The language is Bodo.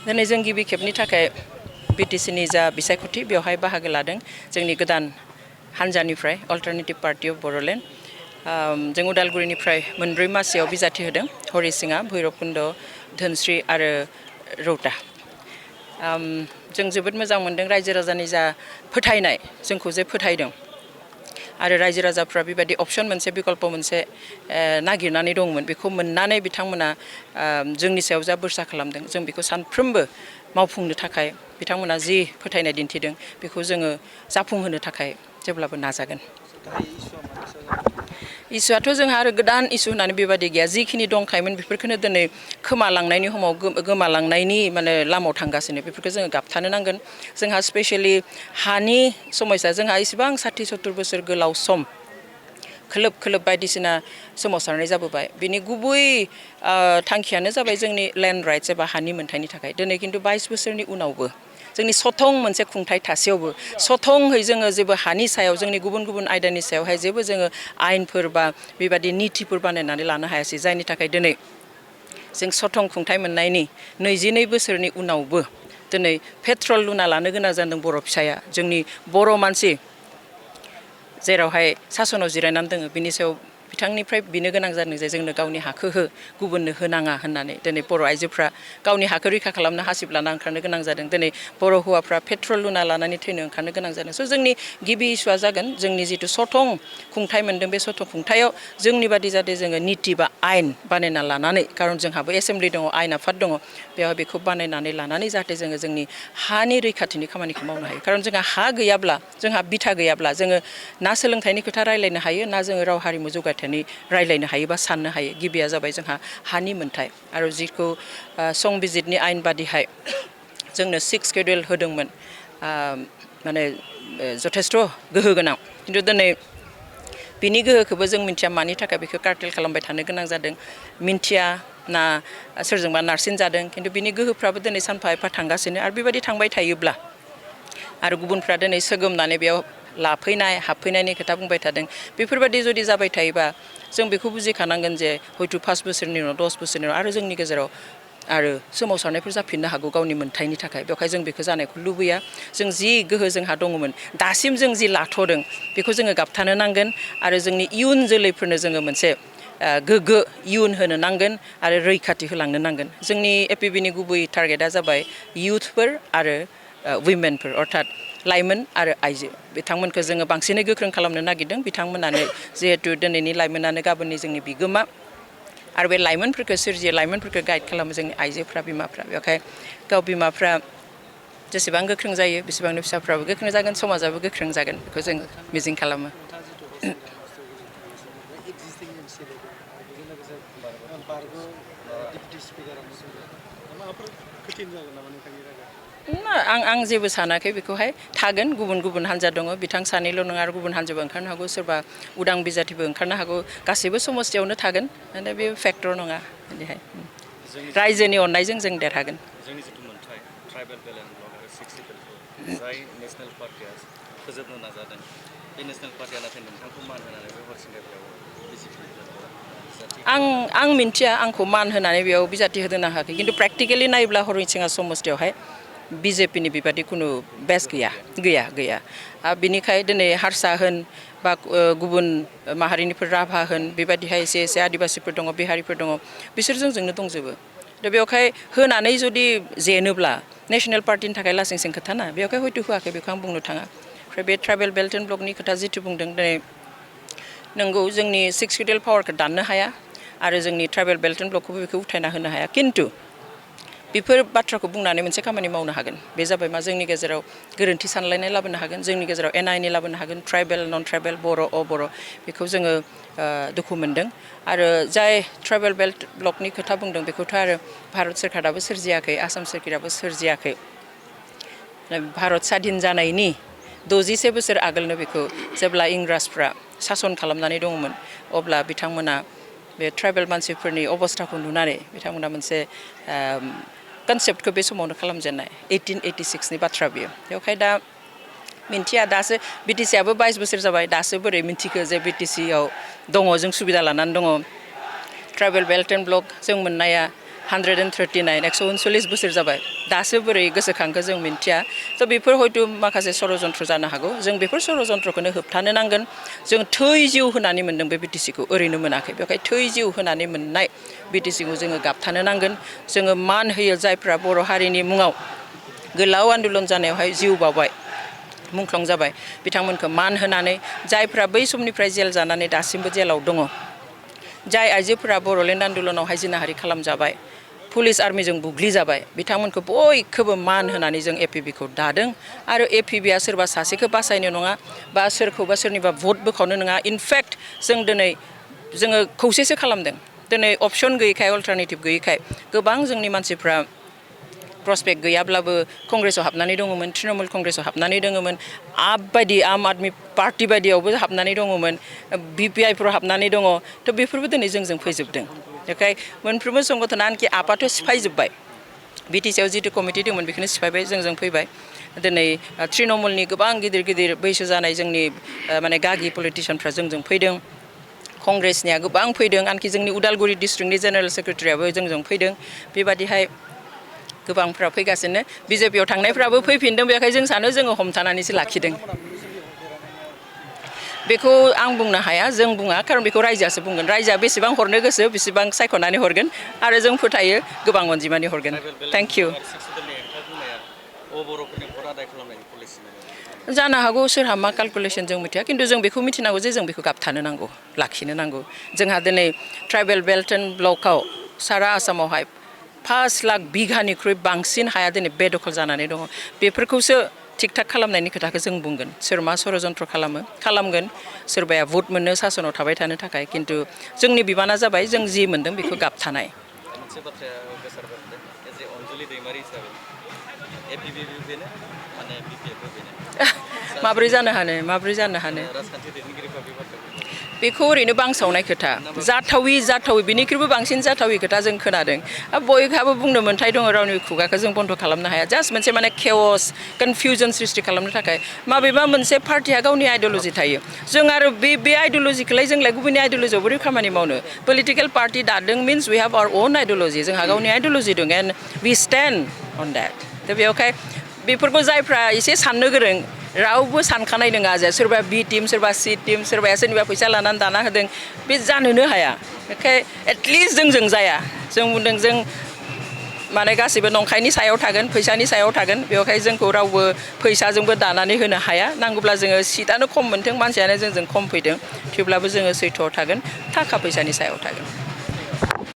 दिनै जों गिबि खेबनि थाखाय बिटिसिनि जा बिसायख'थि बेवहाय बाहागो लादों जोंनि गोदान हानजानिफ्राय अल्टारनेटिभ पार्टी अफ बड'लेण्ड जों उदालगुरिनिफ्राय मोनब्रै मासियाव बिजाथि होदों हरिसिङा भैरबकुन्द धोनस्रि आरो रौता जों जोबोद मोजां मोनदों रायजो राजानि जा फोथायनाय जोंखौ जे फोथायदों आरो रायजो राजाफ्रा बेबायदि अपसन मोनसे बिकल्प मोनसे नागिरनानै दंमोन बेखौ मोननानै बिथांमोना जोंनि सायाव जा बोरसा खालामदों जों बेखौ सानफ्रोमबो मावफुंनो थाखाय बिथांमोना जि फोथायनाय दिन्थिदों बेखौ जोङो जाफुंहोनो थाखाय जेब्लाबो नाजागोन इसुआथ' जोंहा आरो गोदान इसु होननानै बेबायदि गैया जिखिनि दंखायोमोन बेफोरखौनो दिनै खोमालांनायनि समाव गोमालांनायनि माने लामायाव थांगासिनो बेफोरखौ जोङो गाबथानो नांगोन जोंहा स्पेसियेलि हानि समस्या जोंहा इसेबां 60-70 बोसोर गोलाव सम खोलोब खोलोब बायदिसिना सोमावसारनाय जाबोबाय बिनि गुबै थांखियानो जाबाय जोंनि लेन्ड राइट्स एबा हानि मोन्थायनि थाखाय दिनै खिन्थु 22 बोसोरनि उनावबो जोंनि सथं मोनसे खुंथाय थासेयावबो सथंहै जोङो जेबो हानि सायाव जोंनि गुबुन गुबुन आयदानि सायावहाय जेबो जोङो आयेनफोर बा बेबायदि नितिफोर बानायनानै लानो हायासै जायनि थाखाय दिनै जों सथं खुंथाय मोननायनि 22 बोसोरनि उनावबो दिनै पेट्रल लुना लानो गोनां जादों बर' फिसाया जोंनि बर' मानसि जेरावहाय सासनाव जिरायनानै दङ बिनि सायाव बिथांनिफ्राय बिनो गोनां जादों जे जोंनो गावनि हाखौ गुबुननो होनाङा होननानै दिनै बर' आइजोफ्रा गावनि हाखौ रैखा खालामनो हासिब लाना ओंखारनो गोनां जादों दिनै बर' हौवाफ्रा पेट्रल लुना लानानै थैनो ओंखारनो गोनां जादों स' जोंनि गिबि इस्युआ जागोन जोंनि जिथु सथं खुंथाय मोनदों बे सथं खुंथायाव जोंनि बादि जाहाथे जोङो निति बा आयेन बानायना लानानै खारन जोंहाबो एसेमब्लि दङ आयेन आफाद दङ बेयाव बेखौ बानायनानै लानानै जाहाथे जोङो जोंनि हानि रैखाथिनि खामानिखौ मावनो हायो खारन जोंहा हा गैयाब्ला जोंहा बिथा गैयाब्ला जोङो ना सोलोंथाइनि खोथा रायलायनो हायो ना जोङो राव हारिमु जौगाथायनि रायलायनो हायो बा साननो हायो गिबिया जाबाय जोंहा हानि मोन्थाय आरो जिखौ संबिजितनि आयेन बादिहाय जोंनो 6 शेड्युल होदोंमोन माने जथेस्थ' गोहो गोनां खिन्थु दिनै बिनि गोहोखौबो जों मिन्थिया मानि थाखाय बेखौ कार्टेल खालामबाय थानो गोनां जादों मिन्थिया ना सोरजोंबा नारसिन जादों खिन्थु बिनि गोहोफ्राबो दिनै सानफा एफा थांगासिनो आरो बेबायदि थांबाय थायोब्ला आरो गुबुनफ्रा दिनै सोगोमनानै बेयाव लाफैनाय हाबफैनायनि खोथा बुंबाय थादों बेफोरबायदि जुदि जाबाय थायोबा जों बेखौ बुजिखानांगोन जे हयथ' 5 बोसोरनि उनाव 10 बोसोरनि उनाव आरो जोंनि गेजेराव आरो सोमावसारनायफोर जाफिननो हागौ गावनि मोन्थायनि थाखाय बेवहाय जों बेखौ जानायखौ लुबैया जों जि गोहो जोंहा दङमोन दासिम जों जि लाथ'दों बेखौ जोङो गाबथानो नांगोन आरो जोंनि इयुन जोलैफोरनो जोङो मोनसे गोग्गो इयुन होनो नांगोन आरो रैखाथि होलांनो नांगोन जोंनि एपिबिनि गुबै टारगेटआ जाबाय इयुथफोर आरो उइमेनफोर अर्थात लाइमोन आरो आइजो बिथांमोनखौ जोङो बांसिनै गोख्रों खालामनो नागिरदों बिथांमोनानो जिहेतु दिनैनि लाइमोनानो गाबोननि जोंनि बिगोमा आरो बे लाइमोनफोरखौ सोरजियो लाइमोनफोरखौ गाइड खालामो जोंनि आइजोफ्रा बिमाफ्रा बेवहाय गाव बिमाफ्रा जेसेबां गोख्रों जायो बेसेबांनो फिसाफ्राबो गोख्रों जागोन समाजाबो गोख्रों जागोन बेखौ जों मिजिं खालामो आं जेबो सानाखै बेखौहाय थागोन गुबुन गुबुन हान्जा दङ बिथां सानैल' नङा आरो गुबुन हान्जाबो ओंखारनो हागौ सोरबा उदां बिजाथिबो ओंखारनो हागौ गासैबो समस्थियावनो थागोन माने बे फेक्टर नङा बिदिहाय रायजोनि अननायजों जों देरहागोन जोंनि जिथु मोनथाय ट्राइबेल बेलेन्स ब्लक आरो 6 सिडुलखौ जाय नेसनेल पार्टिया फोजोबनो नाजादों बे नेसनेल पार्टिया नाथाय नोंथांखौ मान होनानै बे हरिसिंगायाव आं मिन्थिया आंखौ मान होनानै बेयाव बिजाथि होदों हायाखै खिन्थु प्रेक्टिकेलि नायोब्ला हरिसिङा समस्थियावहाय बिजेपिनि बेबादि खुनु बेस गैया बिनिखाय दिनै हारसा होन बा गुबुन माहारिनिफोर राभा होन बेबायदिहाय एसे आदिबासिफोर दङ बिहारिफोर दङ बिसोरजों जोंनो दंजोबो दा बेवहाय होनानै जुदि जेनोब्ला नेसनेल पार्टिनि थाखाय लासिंसिं खोथा ना बेवहाय हयथ' होआखै बेखौ आं बुंनो थाङा ओमफ्राय बे ट्राइबेल बेल्ट एन्ड ब्लकनि खोथा जिथु बुंदों दिनै नंगौ जोंनि 6 शेड्युल पावारखौ दाननो हाया आरो जोंनि ट्राइबेल बेल्ट एन्ड ब्लकखौबो बेखौ उथायना होनो हाया खिन्थु बेफोर बाथ्राखौ बुंनानै मोनसे खामानि मावनो हागोन बे जाबाय मा जोंनि गेजेराव गोरोन्थि सानलायनाय लाबोनो हागोन जोंनि गेजेराव एना एनि लाबोनो हागोन ट्राइबेल नन ट्राइबेल बर' अबर' बेखौ जोङो दुखु मोनदों आरो जाय ट्राइबेल बेल्ट ब्लकनि खोथा बुंदों बेखौथ' आरो भारत सोरखाराबो सोरजियाखै आसाम सोरखाराबो सोरजियाखै भारत स्वाधीन जानायनि 61 बोसोर आगोलनो बेखौ जेब्ला इंराजफ्रा सासन खालामनानै दङमोन अब्ला बिथांमोना बे ट्राइबेल मानसिफोरनि अबस्थाखौ नुनानै बिथांमोना मोनसे कनसेप्टखौ बे समावनो खालामजेननाय 1886नि बाथ्रा बियो बेवहाय दा मिन्थिया दासो बिटिसिआबो 22 बोसोर जाबाय दासो बोरै मिन्थिखो जे बिटिसिआव दङ जों सुबिदा लानानै दङ ट्राइबेल बेल्ट एन्ड ब्लक जों मोननाया 139 139 बोसोर जाबाय दासो बोरै गोसोखांखो जों मिन्थिया थ' बेफोर हयथ' माखासे षड़यन्त्र जानो हागौ जों बेफोर षड़यन्त्रखौनो होबथानो नांगोन जों थै जिउ होनानै मोन्दों बे बिटिसिखौ ओरैनो मोनाखै बेवहाय थै जिउ होनानै मोननाय बिटिसिखौ जोङो गाबथानो नांगोन जोङो मान होयो जायफ्रा बर' हारिनि मुङाव गोलाव आन्दलन जानायावहाय जिउ बावबाय मुंख्लं जाबाय बिथांमोनखौ मान होनानै जायफ्रा बै समनिफ्राय जेल जानानै दासिमबो जेलाव दङ जाय आइजोफोरा बर'लेण्ड आन्दलनावहाय जिनाहारि खालामजाबाय पुलिस आर्मिजों बुग्लिजाबाय बिथांमोनखौ बयखौबो मान होनानै जों एपिबिखौ दादों आरो एपिबिआ सोरबा सासेखौ बासायनो नङा बा सोरखौबा सोरनिबा भट बोखावनो नङा इनफेक्ट जों दिनै जोङो खौसेसो खालामदों दिनै अपसन गैयैखाय अल्टारनेटिभ गैयैखाय गोबां जोंनि मानसिफ्रा प्रसपेक्ट गैयाब्लाबो कंग्रेसआव हाबनानै दङमोन तृणमूल कंग्रेसआव हाबनानै दङमोन आम आदमी पार्टी बायदियावबो हाबनानै दङमोन बिपिआइफोराव हाबनानै दङ थ' बेफोरबो दिनै जोंजों फैजोबदों बेखाय मोनफ्रोमबो संगठना आनखि आफाथ' सिफायजोब्बाय बिटिसिआव जिथु कमिटि दंमोन बेखौनो सिफायबाय जोंजों फैबाय दिनै तृणमूलनि गोबां गिदिर गिदिर बैसो जानाय जोंनि माने गागि पलिटिशियानफ्रा जोंजों फैदों कंग्रेसनिया गोबां फैदों आनखि जोंनि उदालगुरि डिस्ट्रिक्टनि जेनेरेल सेक्रेटारियाबो जोंजों फैदों बेबादिहाय गोबांफ्रा फैगासिनो बिजेपिआव थांनायफ्राबो फैफिनदों बेखाय जों सानो जोङो हमथानानैसो लाखिदों बेखौ आं बुंनो हाया जों बुङा खारन बेखौ रायजोआसो बुंगोन रायजोआ बेसेबां हरनो गोसो बेसेबां सायख'नानै हरगोन आरो जों फोथायो गोबां अनजिमानि हरगोन थेंक इउ जानो हागौ सोरहा मा केलकुलेसन जों मिथिया खिन्थु जों बेखौ मिथिनांगौ जे जों बेखौ गाबथानो नांगौ लाखिनो नांगौ जोंहा दिनै ट्राइबेल बेल्ट एन्ड ब्लकआव सारा आसामावहाय 5 लाख बिघानिख्रुइ बांसिन हाया दिनै बेदखल जानानै दङ बेफोरखौसो थिक थाक खालामनायनि खोथाखौ जों बुंगोन सोर मा षड़यन्त्र खालामगोन सोरबाया भट मोननो सासनाव थाबाय थानो थाखाय खिन्थु जोंनि बिबाना जाबाय जों जि मोनदों बेखौ गाबथानाय मोनसे बाथ्राया गोसारबाय जे अनजुलि दैमारि हिसाबै एपिबिबो बेनो माने बिपिएफबो बेनो माब्रै जानो हानो राजखान्थि दैदेनगिरिफ्रा बे बाथ्राखौ बेखौ ओरैनो बांसावनाय खोथा जाथावि बिनिख्रुइबो बांसिन जाथावि खोथा जों खोनादों बयहाबो बुंनो मोन्थाय दङ रावनि खुगाखौ जों बन्द खालामनो हाया जास्ट मोनसे माने केअस कनफिउजन सृष्टि खालामनो थाखाय माबेबा मोनसे पार्टिया गावनि आइडिअल'जि थायो जों आरो बे आइडिअल'जिखौलाय जोंलाय गुबुननि आइडिअल'जियाव बोरै खामानि मावनो पलिटिकेल पार्टि दादों means we have our own ideology जोंहा गावनि आइडिअल'जि दं and we stand on that दा बेवहाय बेफोरखौ जायफ्रा एसे साननो गोरों रावबो सानखानाय नङा जे सोरबा बि टिम सोरबा सि टिम सोरबाया सोरनिबा फैसा लानानै दाना होदों बे जानोनो हाया बेखाय एटलिस्ट जोंजों जाया जों बुंदों जों माने गासैबो नंखायनि सायाव थागोन फैसानि सायाव थागोन बेवहाय जोंखौ रावबो फैसाजोंबो दानानै होनो हाया नांगौब्ला जोङो सिटआनो खम मोनथों मानसियानो जोंजों खम फैदों थेवब्लाबो जोङो सैथोआव थागोन थाखा फैसानि सायाव थागोन